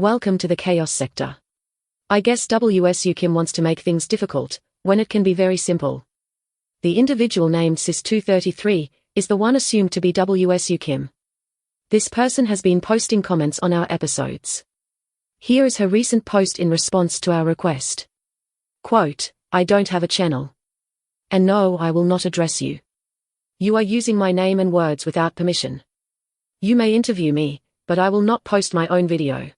Welcome to the chaos sector. I guess WSU Kim wants to make things difficult, when it can be very simple. The individual named Sis233 is the one assumed to be WSU Kim. This person has been posting comments on our episodes. Here is her recent post in response to our request. Quote, "I don't have a channel. And no, I will not address you. You are using my name and words without permission. You may interview me, but I will not post my own video.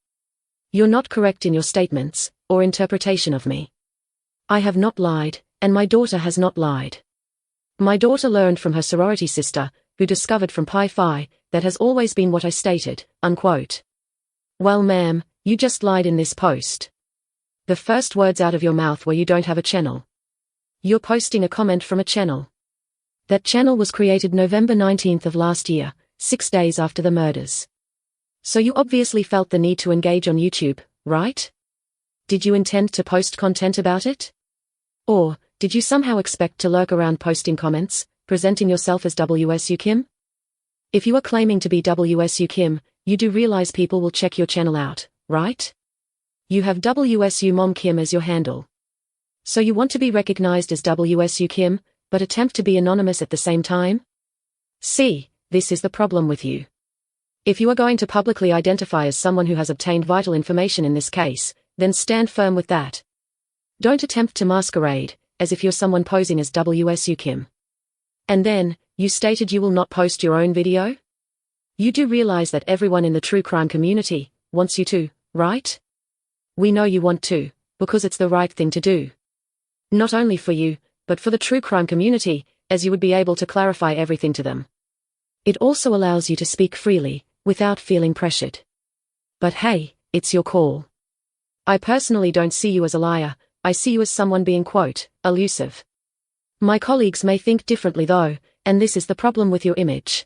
You're not correct in your statements, or interpretation of me. I have not lied, and my daughter has not lied. My daughter learned from her sorority sister, who discovered from Pi Phi, that has always been what I stated," unquote. Well ma'am, you just lied in this post. The first words out of your mouth were you don't have a channel. You're posting a comment from a channel. That channel was created November 19th of last year, 6 days after the murders. So you obviously felt the need to engage on YouTube, right? Did you intend to post content about it? Or, did you somehow expect to lurk around posting comments, presenting yourself as WSU Kim? If you are claiming to be WSU Kim, you do realize people will check your channel out, right? You have WSU Mom Kim as your handle. So you want to be recognized as WSU Kim, but attempt to be anonymous at the same time? See, this is the problem with you. If you are going to publicly identify as someone who has obtained vital information in this case, then stand firm with that. Don't attempt to masquerade, as if you're someone posing as WSU Kim. And then, you stated you will not post your own video? You do realize that everyone in the true crime community wants you to, right? We know you want to, because it's the right thing to do. Not only for you, but for the true crime community, as you would be able to clarify everything to them. It also allows you to speak freely, without feeling pressured. But hey, it's your call. I personally don't see you as a liar, I see you as someone being quote, elusive. My colleagues may think differently though, and this is the problem with your image.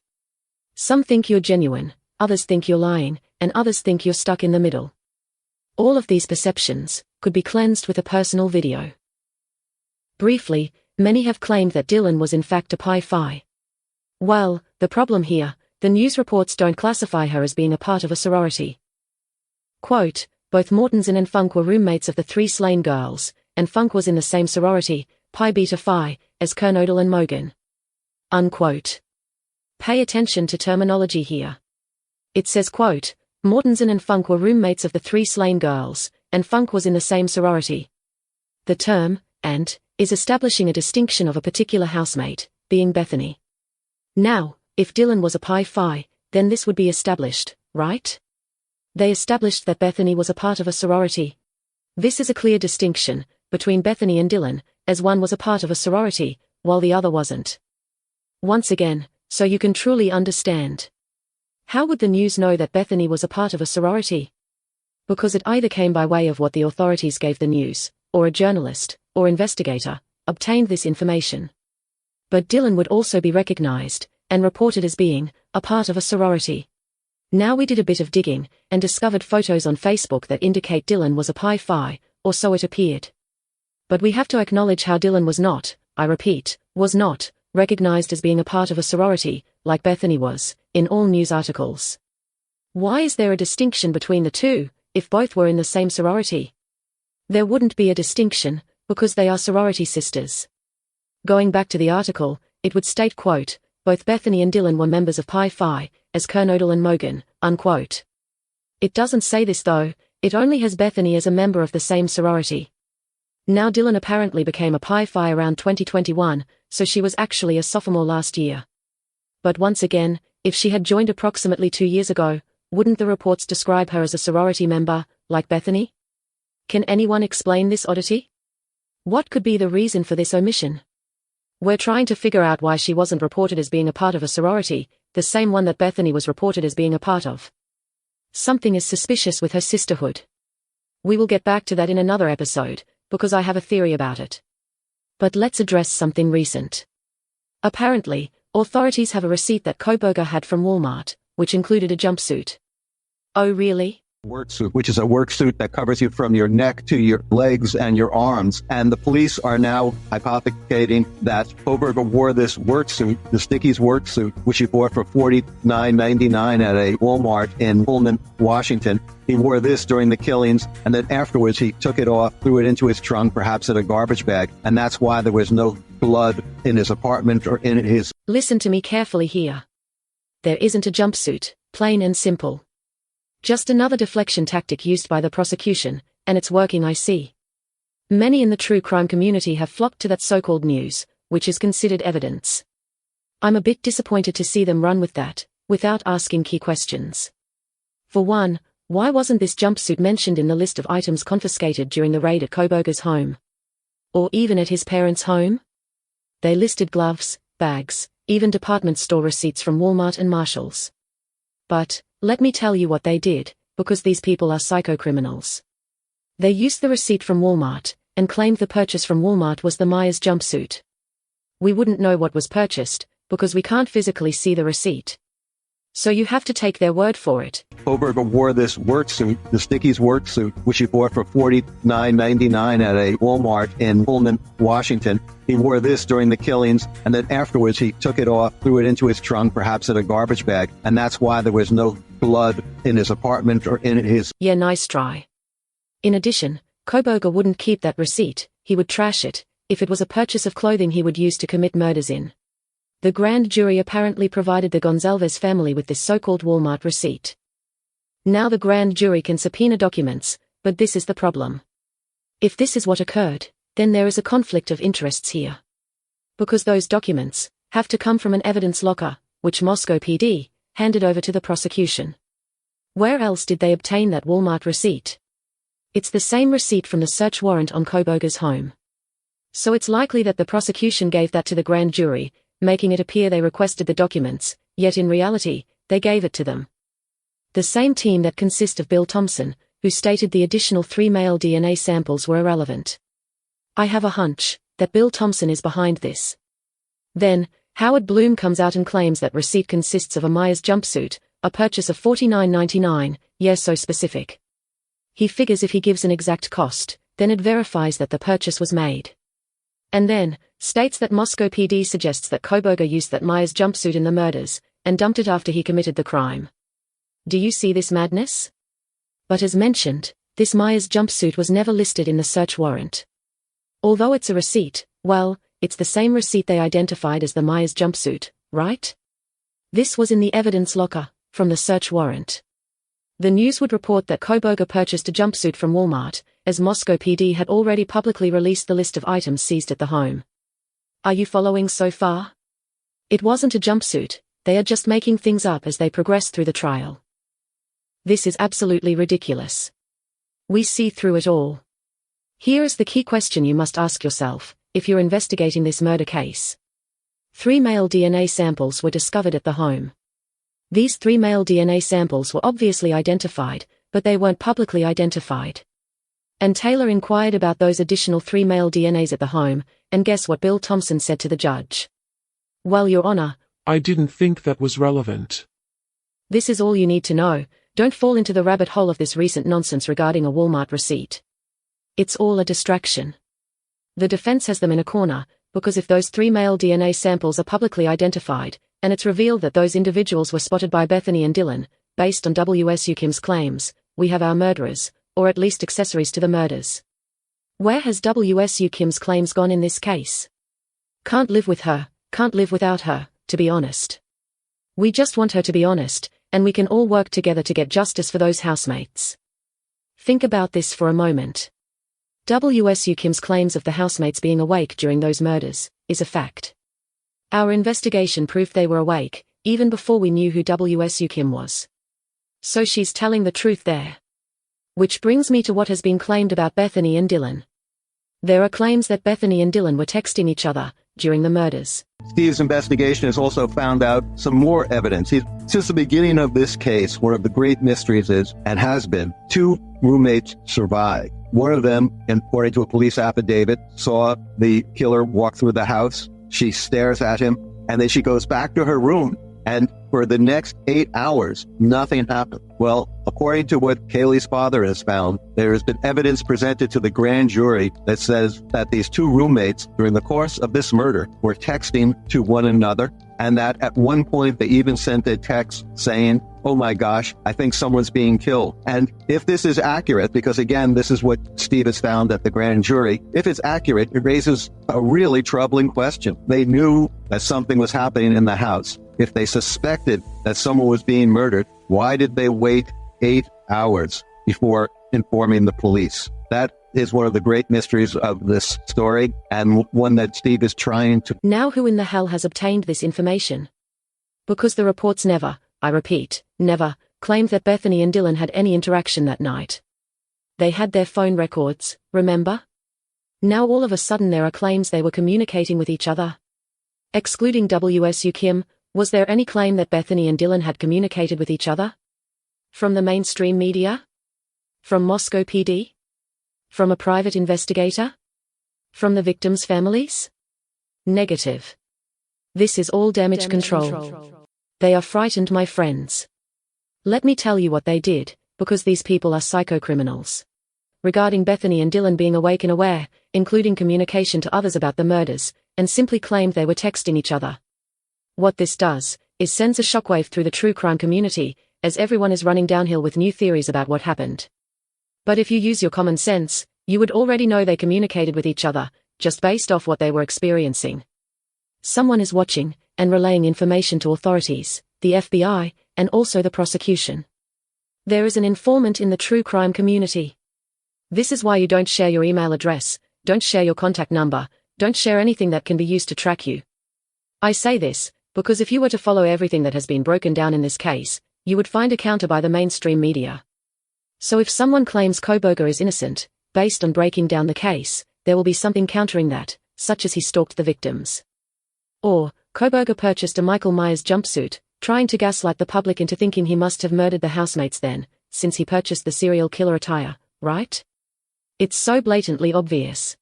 Some think you're genuine, others think you're lying, and others think you're stuck in the middle. All of these perceptions could be cleansed with a personal video. Briefly, many have claimed that Dylan was in fact a Pi Phi. Well, the problem here, the news reports don't classify her as being a part of a sorority. Quote, both Mortensen and Funk were roommates of the 3 slain girls, and Funk was in the same sorority, Pi Beta Phi, as Kernodle and Mogan. Unquote. Pay attention to terminology here. It says quote, Mortensen and Funk were roommates of the 3 slain girls, and Funk was in the same sorority. The term, and, is establishing a distinction of a particular housemate, being Bethany. Now, if Dylan was a Pi Phi, then this would be established, right? They established that Bethany was a part of a sorority. This is a clear distinction between Bethany and Dylan, as one was a part of a sorority, while the other wasn't. Once again, so you can truly understand. How would the news know that Bethany was a part of a sorority? Because it either came by way of what the authorities gave the news, or a journalist, or investigator, obtained this information. But Dylan would also be recognized, and reported as being, a part of a sorority. Now we did a bit of digging, and discovered photos on Facebook that indicate Dylan was a Pi Phi, or so it appeared. But we have to acknowledge how Dylan was not, I repeat, was not, recognized as being a part of a sorority, like Bethany was, in all news articles. Why is there a distinction between the two, if both were in the same sorority? There wouldn't be a distinction, because they are sorority sisters. Going back to the article, it would state quote, both Bethany and Dylan were members of Pi Phi, as Kernodle and Mogan, unquote. It doesn't say this though, it only has Bethany as a member of the same sorority. Now Dylan apparently became a Pi Phi around 2021, so she was actually a sophomore last year. But once again, if she had joined approximately 2 years ago, wouldn't the reports describe her as a sorority member, like Bethany? Can anyone explain this oddity? What could be the reason for this omission? We're trying to figure out why she wasn't reported as being a part of a sorority, the same one that Bethany was reported as being a part of. Something is suspicious with her sisterhood. We will get back to that in another episode, because I have a theory about it. But let's address something recent. Apparently, authorities have a receipt that Koberger had from Walmart, which included a jumpsuit. Oh really? work suit, which is a work suit that covers you from your neck to your legs and your arms. And the police are now hypothecating that Koberger wore this work suit, the Sticky's work suit, which he bought for $49.99 at a Walmart in Pullman, Washington. He wore this during the killings, and then afterwards he took it off, threw it into his trunk, perhaps in a garbage bag, and that's why there was no blood in his apartment or in his... Listen to me carefully here. There isn't a jumpsuit, plain and simple. Just another deflection tactic used by the prosecution, and it's working, I see. Many in the true crime community have flocked to that so-called news, which is considered evidence. I'm a bit disappointed to see them run with that, without asking key questions. For one, why wasn't this jumpsuit mentioned in the list of items confiscated during the raid at Koberger's home? Or even at his parents' home? They listed gloves, bags, even department store receipts from Walmart and Marshall's. But, let me tell you what they did, because these people are psycho-criminals. They used the receipt from Walmart, and claimed the purchase from Walmart was the Myers jumpsuit. We wouldn't know what was purchased, because we can't physically see the receipt. So you have to take their word for it. Koberger wore this work suit, the Sticky's work suit, which he bought for $49.99 at a Walmart in Pullman, Washington. He wore this during the killings, and then afterwards he took it off, threw it into his trunk, perhaps in a garbage bag, and that's why there was no blood in his apartment or in his... Yeah, nice try. In addition, Koberger wouldn't keep that receipt, he would trash it, if it was a purchase of clothing he would use to commit murders in. The grand jury apparently provided the Gonzalez family with this so-called Walmart receipt. Now the grand jury can subpoena documents, but this is the problem. If this is what occurred, then there is a conflict of interests here. Because those documents have to come from an evidence locker, which Moscow PD handed over to the prosecution. Where else did they obtain that Walmart receipt? It's the same receipt from the search warrant on Koberger's home. So it's likely that the prosecution gave that to the grand jury, making it appear they requested the documents, yet in reality, they gave it to them. The same team that consists of Bill Thompson, who stated the additional 3 male DNA samples were irrelevant. I have a hunch that Bill Thompson is behind this. Then, Howard Bloom comes out and claims that receipt consists of a Myers jumpsuit, a purchase of $49.99, yes, so specific. He figures if he gives an exact cost, then it verifies that the purchase was made. And then, states that Moscow PD suggests that Koberger used that Myers jumpsuit in the murders, and dumped it after he committed the crime. Do you see this madness? But as mentioned, this Myers jumpsuit was never listed in the search warrant. Although it's a receipt, well, it's the same receipt they identified as the Myers jumpsuit, right? This was in the evidence locker, from the search warrant. The news would report that Koberger purchased a jumpsuit from Walmart, as Moscow PD had already publicly released the list of items seized at the home. Are you following so far? It wasn't a jumpsuit, they are just making things up as they progress through the trial. This is absolutely ridiculous. We see through it all. Here is the key question you must ask yourself, if you're investigating this murder case. 3 male DNA samples were discovered at the home. These 3 male DNA samples were obviously identified, but they weren't publicly identified. And Taylor inquired about those additional 3 male DNAs at the home, and guess what Bill Thompson said to the judge? Well, Your Honor, I didn't think that was relevant. This is all you need to know. Don't fall into the rabbit hole of this recent nonsense regarding a Walmart receipt. It's all a distraction. The defense has them in a corner, because if those 3 male DNA samples are publicly identified, and it's revealed that those individuals were spotted by Bethany and Dylan, based on WSU Kim's claims, we have our murderers, or at least accessories to the murders. Where has WSU Kim's claims gone in this case? Can't live with her, can't live without her, to be honest. We just want her to be honest, and we can all work together to get justice for those housemates. Think about this for a moment. WSU Kim's claims of the housemates being awake during those murders is a fact. Our investigation proved they were awake, even before we knew who WSU Kim was. So she's telling the truth there. Which brings me to what has been claimed about Bethany and Dylan. There are claims that Bethany and Dylan were texting each other during the murders. Steve's investigation has also found out some more evidence. Since the beginning of this case, one of the great mysteries is, and has been, 2 roommates survived. One of them, according to a police affidavit, saw the killer walk through the house. She stares at him, and then she goes back to her room, and For the next 8 hours, nothing happened. Well, according to what Kaylee's father has found, there has been evidence presented to the grand jury that says that these two roommates, during the course of this murder, were texting to one another, and that at one point they even sent a text saying, "Oh my gosh, I think someone's being killed." And if this is accurate, because again, this is what Steve has found at the grand jury, if it's accurate, it raises a really troubling question. They knew that something was happening in the house. If they suspected that someone was being murdered, why did they wait 8 hours before informing the police? That is one of the great mysteries of this story, and one that Steve is trying to... Now who in the hell has obtained this information? Because the reports never, I repeat, never, claimed that Bethany and Dylan had any interaction that night. They had their phone records, remember? Now all of a sudden there are claims they were communicating with each other. Excluding WSU Kim, was there any claim that Bethany and Dylan had communicated with each other? From the mainstream media? From Moscow PD? From a private investigator? From the victims' families? Negative. This is all damage control. They are frightened, my friends. Let me tell you what they did, because these people are psychocriminals. Regarding Bethany and Dylan being awake and aware, including communication to others about the murders, and simply claimed they were texting each other. What this does, is sends a shockwave through the true crime community, as everyone is running downhill with new theories about what happened. But if you use your common sense, you would already know they communicated with each other, just based off what they were experiencing. Someone is watching, and relaying information to authorities, the FBI, and also the prosecution. There is an informant in the true crime community. This is why you don't share your email address, don't share your contact number, don't share anything that can be used to track you. I say this, because if you were to follow everything that has been broken down in this case, you would find a counter by the mainstream media. So if someone claims Kohberger is innocent, based on breaking down the case, there will be something countering that, such as he stalked the victims. Or, Kohberger purchased a Michael Myers jumpsuit, trying to gaslight the public into thinking he must have murdered the housemates then, since he purchased the serial killer attire, right? It's so blatantly obvious.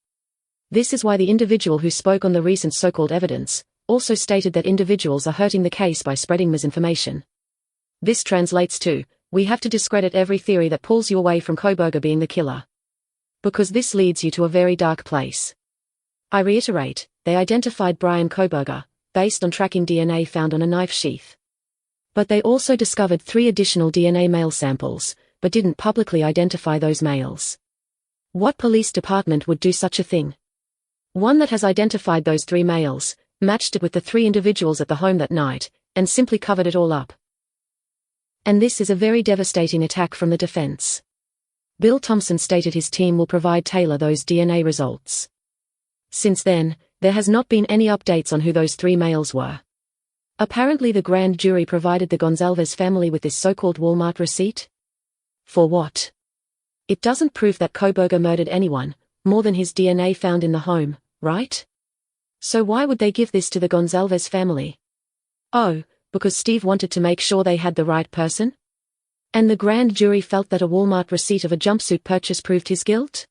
This is why the individual who spoke on the recent so-called evidence, also stated that individuals are hurting the case by spreading misinformation. This translates to, we have to discredit every theory that pulls you away from Kohberger being the killer. Because this leads you to a very dark place. I reiterate, they identified Brian Kohberger, based on tracking DNA found on a knife sheath. But they also discovered 3 additional DNA male samples, but didn't publicly identify those males. What police department would do such a thing? One that has identified those 3 males, matched it with the 3 individuals at the home that night, and simply covered it all up. And this is a very devastating attack from the defense. Bill Thompson stated his team will provide Taylor those DNA results. Since then, there has not been any updates on who those 3 males were. Apparently the grand jury provided the Gonzalez family with this so-called Walmart receipt. For what? It doesn't prove that Kohberger murdered anyone, more than his DNA found in the home, right? So why would they give this to the Gonzalez family? Oh, because Steve wanted to make sure they had the right person? And the grand jury felt that a Walmart receipt of a jumpsuit purchase proved his guilt?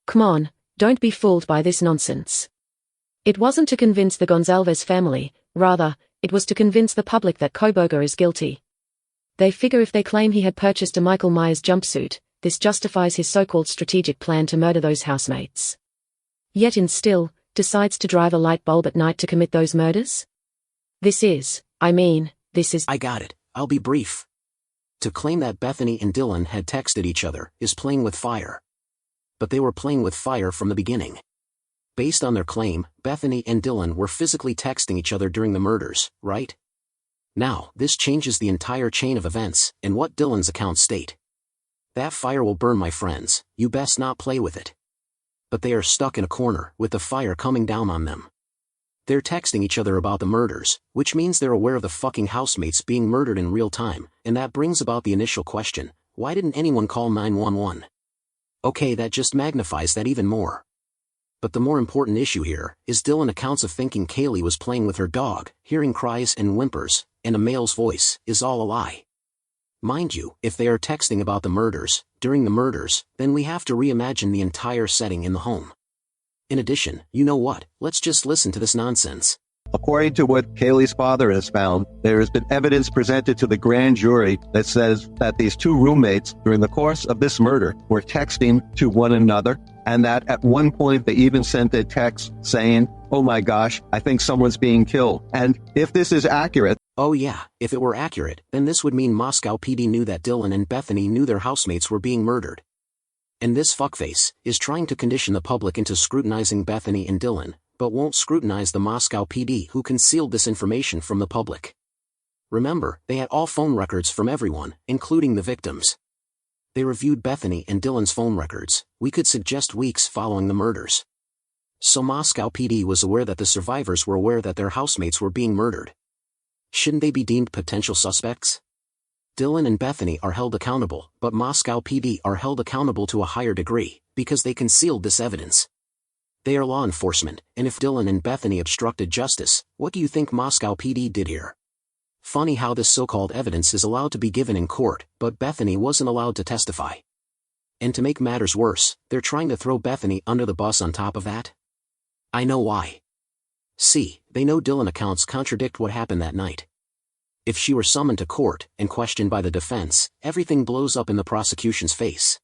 Come on, don't be fooled by this nonsense. It wasn't to convince the Gonzalez family, rather, it was to convince the public that Kohberger is guilty. They figure if they claim he had purchased a Michael Myers jumpsuit, this justifies his so-called strategic plan to murder those housemates. Yet still, decides to drive a light bulb at night to commit those murders? This is... I got it, I'll be brief. To claim that Bethany and Dylan had texted each other is playing with fire. But they were playing with fire from the beginning. Based on their claim, Bethany and Dylan were physically texting each other during the murders, right? Now, this changes the entire chain of events, and what Dylan's accounts state. That fire will burn, my friends, you best not play with it. But they are stuck in a corner, with the fire coming down on them. They're texting each other about the murders, which means they're aware of the fucking housemates being murdered in real time, and that brings about the initial question, why didn't anyone call 911? Okay, that just magnifies that even more. But the more important issue here, is Dylan accounts of thinking Kaylee was playing with her dog, hearing cries and whimpers, and a male's voice, is all a lie. Mind you, if they are texting about the murders, during the murders, then we have to reimagine the entire setting in the home. In addition, you know what, let's just listen to this nonsense. According to what Kaylee's father has found, there has been evidence presented to the grand jury that says that these two roommates, during the course of this murder, were texting to one another, and that at one point they even sent a text saying, "Oh my gosh, I think someone's being killed." And if this is accurate... Oh yeah, if it were accurate, then this would mean Moscow PD knew that Dylan and Bethany knew their housemates were being murdered. And this fuckface is trying to condition the public into scrutinizing Bethany and Dylan, but won't scrutinize the Moscow PD who concealed this information from the public. Remember, they had all phone records from everyone, including the victims. They reviewed Bethany and Dylan's phone records, we could suggest weeks following the murders. So Moscow PD was aware that the survivors were aware that their housemates were being murdered. Shouldn't they be deemed potential suspects? Dylan and Bethany are held accountable, but Moscow PD are held accountable to a higher degree, because they concealed this evidence. They are law enforcement, and if Dylan and Bethany obstructed justice, what do you think Moscow PD did here? Funny how this so-called evidence is allowed to be given in court, but Bethany wasn't allowed to testify. And to make matters worse, they're trying to throw Bethany under the bus on top of that? I know why. See, they know Dylan accounts contradict what happened that night. If she were summoned to court and questioned by the defense, everything blows up in the prosecution's face.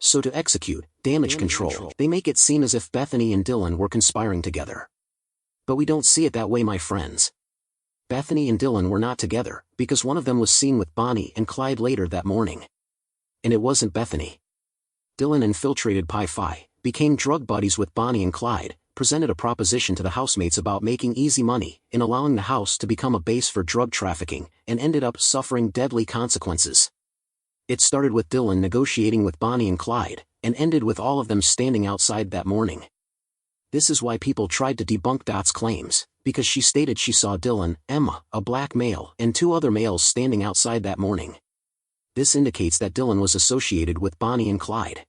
So to execute damage control, they make it seem as if Bethany and Dylan were conspiring together. But we don't see it that way, my friends. Bethany and Dylan were not together, because one of them was seen with Bonnie and Clyde later that morning. And it wasn't Bethany. Dylan infiltrated Pi Phi, became drug buddies with Bonnie and Clyde, presented a proposition to the housemates about making easy money in allowing the house to become a base for drug trafficking, and ended up suffering deadly consequences. It started with Dylan negotiating with Bonnie and Clyde, and ended with all of them standing outside that morning. This is why people tried to debunk Dot's claims, because she stated she saw Dylan, Emma, a black male, and two other males standing outside that morning. This indicates that Dylan was associated with Bonnie and Clyde.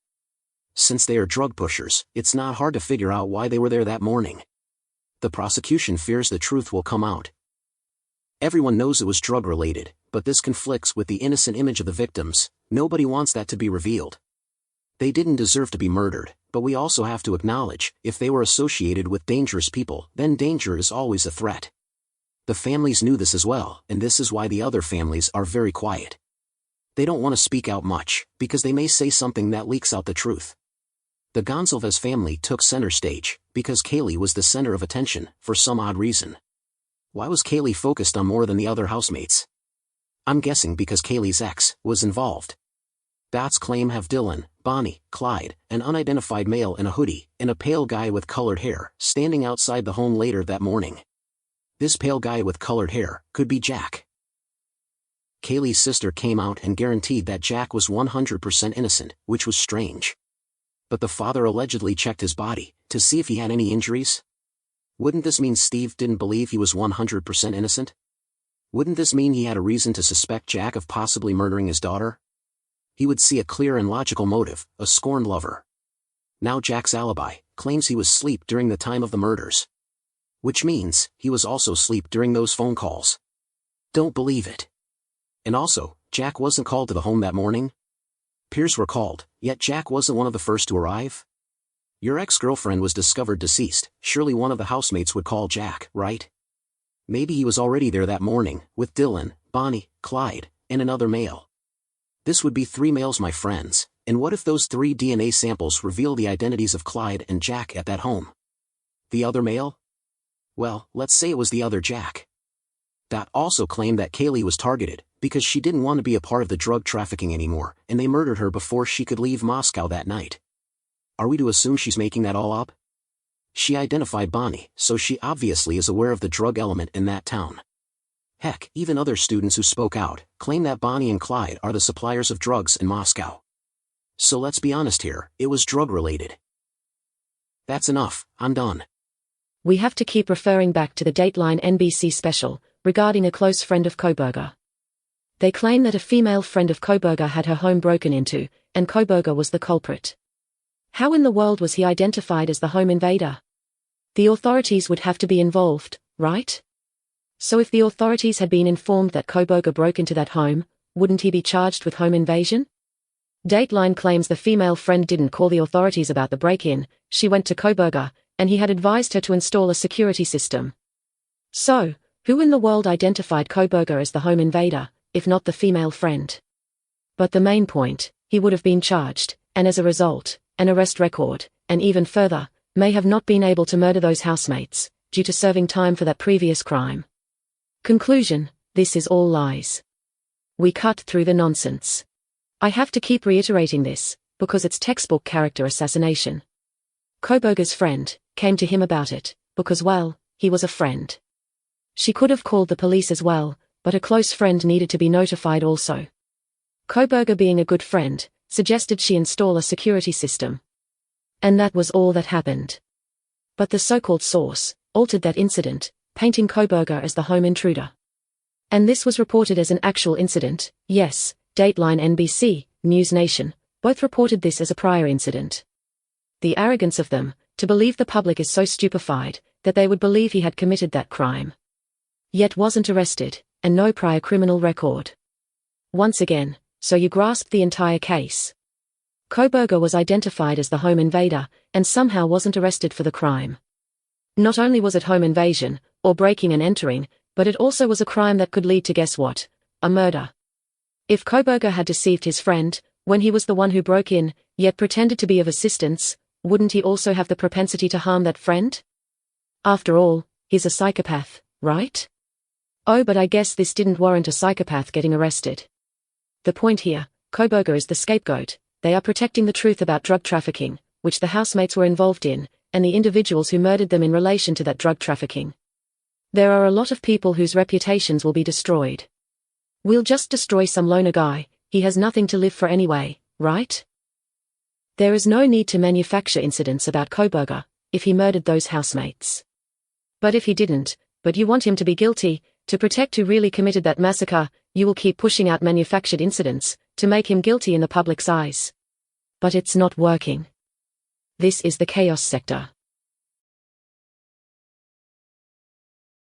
Since they are drug pushers, it's not hard to figure out why they were there that morning. The prosecution fears the truth will come out. Everyone knows it was drug-related, but this conflicts with the innocent image of the victims. Nobody wants that to be revealed. They didn't deserve to be murdered, but we also have to acknowledge, if they were associated with dangerous people, then danger is always a threat. The families knew this as well, and this is why the other families are very quiet. They don't want to speak out much, because they may say something that leaks out the truth. The Gonsalves family took center stage, because Kaylee was the center of attention, for some odd reason. Why was Kaylee focused on more than the other housemates? I'm guessing because Kaylee's ex was involved. Dot's claim have Dylan, Bonnie, Clyde, an unidentified male in a hoodie, and a pale guy with colored hair, standing outside the home later that morning. This pale guy with colored hair could be Jack. Kaylee's sister came out and guaranteed that Jack was 100% innocent, which was strange. But the father allegedly checked his body, to see if he had any injuries? Wouldn't this mean Steve didn't believe he was 100% innocent? Wouldn't this mean he had a reason to suspect Jack of possibly murdering his daughter? He would see a clear and logical motive, a scorned lover. Now Jack's alibi claims he was asleep during the time of the murders. Which means, he was also asleep during those phone calls. Don't believe it. And also, Jack wasn't called to the home that morning? Peers were called, yet Jack wasn't one of the first to arrive? Your ex-girlfriend was discovered deceased, surely one of the housemates would call Jack, right? Maybe he was already there that morning, with Dylan, Bonnie, Clyde, and another male. This would be 3 males, my friends, and what if those 3 DNA samples reveal the identities of Clyde and Jack at that home? The other male? Well, let's say it was the other Jack. Dot also claimed that Kaylee was targeted, because she didn't want to be a part of the drug trafficking anymore, and they murdered her before she could leave Moscow that night. Are we to assume she's making that all up? She identified Bonnie, so she obviously is aware of the drug element in that town. Heck, even other students who spoke out claim that Bonnie and Clyde are the suppliers of drugs in Moscow. So let's be honest here, it was drug-related. That's enough, I'm done. We have to keep referring back to the Dateline NBC special, regarding a close friend of Koberger. They claim that a female friend of Koberger had her home broken into, and Koberger was the culprit. How in the world was he identified as the home invader? The authorities would have to be involved, right? So if the authorities had been informed that Koberger broke into that home, wouldn't he be charged with home invasion? Dateline claims the female friend didn't call the authorities about the break-in, she went to Koberger, and he had advised her to install a security system. So, who in the world identified Koberger as the home invader, if not the female friend? But the main point, he would have been charged, and as a result, an arrest record, and even further, may have not been able to murder those housemates, due to serving time for that previous crime. Conclusion: this is all lies. We cut through the nonsense. I have to keep reiterating this, because it's textbook character assassination. Koberger's friend came to him about it, because, well, he was a friend. She could have called the police as well, but a close friend needed to be notified also. Koberger, being a good friend, suggested she install a security system. And that was all that happened. But the so-called source altered that incident, painting Koberger as the home intruder. And this was reported as an actual incident. Yes, Dateline, NBC, News Nation, both reported this as a prior incident. The arrogance of them, to believe the public is so stupefied, that they would believe he had committed that crime. Yet wasn't arrested, and no prior criminal record. Once again, so you grasped the entire case. Koberger was identified as the home invader, and somehow wasn't arrested for the crime. Not only was it home invasion, or breaking and entering, but it also was a crime that could lead to, guess what? A murder. If Koberger had deceived his friend, when he was the one who broke in, yet pretended to be of assistance, wouldn't he also have the propensity to harm that friend? After all, he's a psychopath, right? Oh, but I guess this didn't warrant a psychopath getting arrested. The point here, Koberger is the scapegoat. They are protecting the truth about drug trafficking, which the housemates were involved in, and the individuals who murdered them in relation to that drug trafficking. There are a lot of people whose reputations will be destroyed. We'll just destroy some loner guy, he has nothing to live for anyway, right? There is no need to manufacture incidents about Koberger, if he murdered those housemates. But if he didn't, but you want him to be guilty, to protect who really committed that massacre, you will keep pushing out manufactured incidents, to make him guilty in the public's eyes. But it's not working. This is the chaos sector.